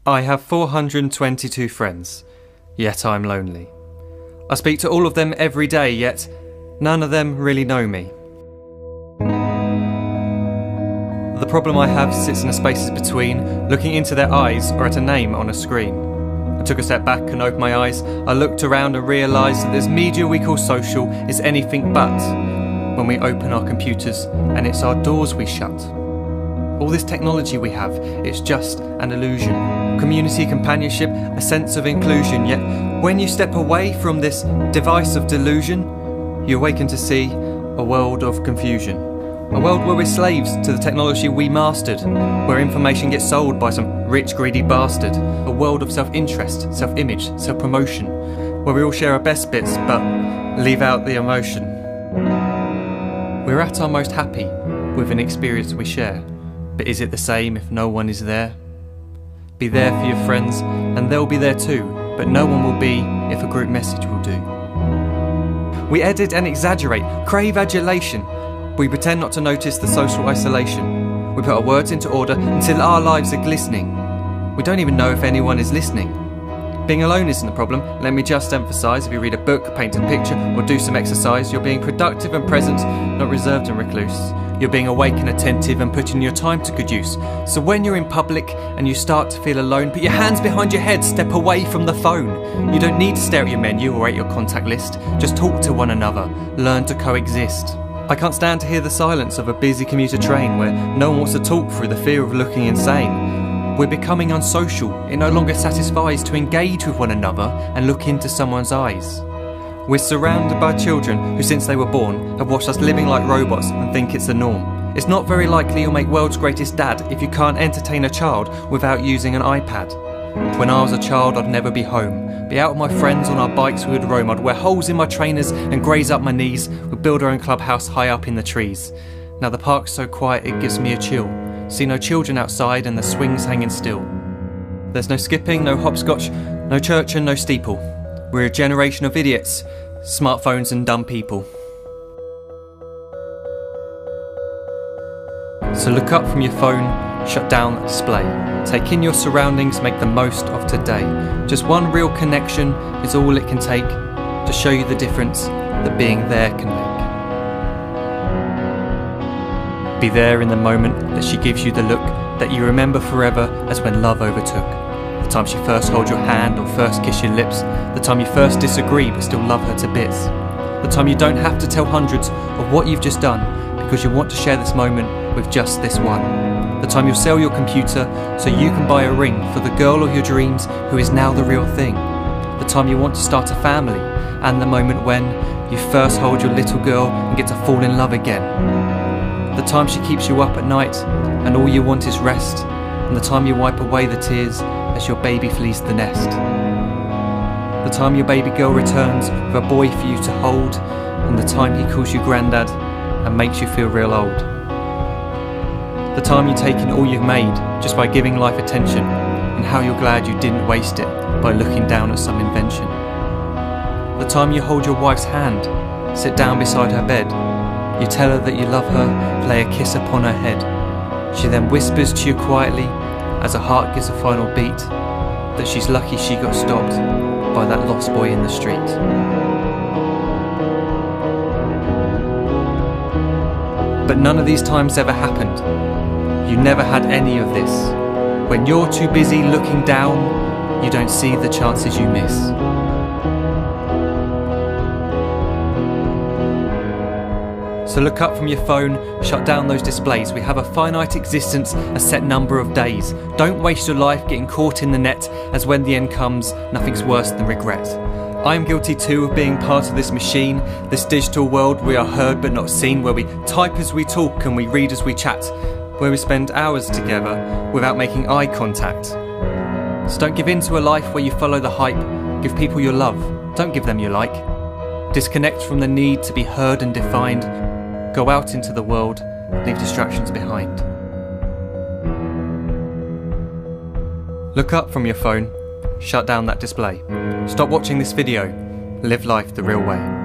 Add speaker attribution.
Speaker 1: I have 422 friends, yet I'm lonely. I speak to all of them every day, yet none of them really know me. The problem I have sits in the spaces between looking into their eyes or at a name on a screen. I took a step back and opened my eyes. I looked around and realised that this media we call social is anything but when we open our computers and it's our doors we shut. All this technology we have, it's just an illusion. Community, companionship, a sense of inclusion. Yet when you step away from this device of delusion, you awaken to see a world of confusion. A world where we're slaves to the technology we mastered, where information gets sold by some rich, greedy bastard. A world of self-interest, self-image, self-promotion, where we all share our best bits but leave out the emotion. We're at our most happy with an experience we share. But is it the same if no one is there? Be there for your friends, and they'll be there too, but no one will be if a group message will do. We edit and exaggerate, crave adulation. We pretend not to notice the social isolation. We put our words into order until our lives are glistening. We don't even know if anyone is listening. Being alone isn't the problem. Let me just emphasise, if you read a book, paint a picture, or do some exercise, you're being productive and present, not reserved and recluse. You're being awake and attentive and putting your time to good use. So when you're in public and you start to feel alone, put your hands behind your head, step away from the phone. You don't need to stare at your menu or at your contact list. Just talk to one another, learn to coexist. I can't stand to hear the silence of a busy commuter train where no one wants to talk through the fear of looking insane. We're becoming unsocial. It no longer satisfies to engage with one another and look into someone's eyes. We're surrounded by children who, since they were born, have watched us living like robots and think it's the norm. It's not very likely you'll make world's greatest dad if you can't entertain a child without using an iPad. When I was a child, I'd never be home. Be out with my friends on our bikes, we would roam. I'd wear holes in my trainers and graze up my knees. We'd build our own clubhouse high up in the trees. Now the park's so quiet it gives me a chill. See no children outside and the swings hanging still. There's no skipping, no hopscotch, no church and no steeple. We're a generation of idiots, smartphones and dumb people. So look up from your phone, shut down the display. Take in your surroundings, make the most of today. Just one real connection is all it can take to show you the difference that being there can make. Be there in the moment that she gives you the look that you remember forever as when love overtook. The time she first holds your hand or first kiss your lips. The time you first disagree but still love her to bits. The time you don't have to tell hundreds of what you've just done because you want to share this moment with just this one. The time you'll sell your computer so you can buy a ring for the girl of your dreams who is now the real thing. The time you want to start a family, and the moment when you first hold your little girl and get to fall in love again. The time she keeps you up at night and all you want is rest, and the time you wipe away the tears as your baby flees the nest. The time your baby girl returns with a boy for you to hold, and the time he calls you granddad and makes you feel real old. The time you take in all you've made just by giving life attention, and how you're glad you didn't waste it by looking down at some invention. The time you hold your wife's hand, sit down beside her bed, you tell her that you love her, lay a kiss upon her head. She then whispers to you quietly, as her heart gives a final beat, that she's lucky she got stopped by that lost boy in the street. But none of these times ever happened. You never had any of this. When you're too busy looking down, you don't see the chances you miss. So look up from your phone, shut down those displays. We have a finite existence, a set number of days. Don't waste your life getting caught in the net, as when the end comes, nothing's worse than regret. I am guilty too of being part of this machine, this digital world we are heard but not seen, where we type as we talk and we read as we chat, where we spend hours together without making eye contact. So don't give in to a life where you follow the hype. Give people your love, don't give them your like. Disconnect from the need to be heard and defined. Go out into the world, leave distractions behind. Look up from your phone, shut down that display. Stop watching this video, live life the real way.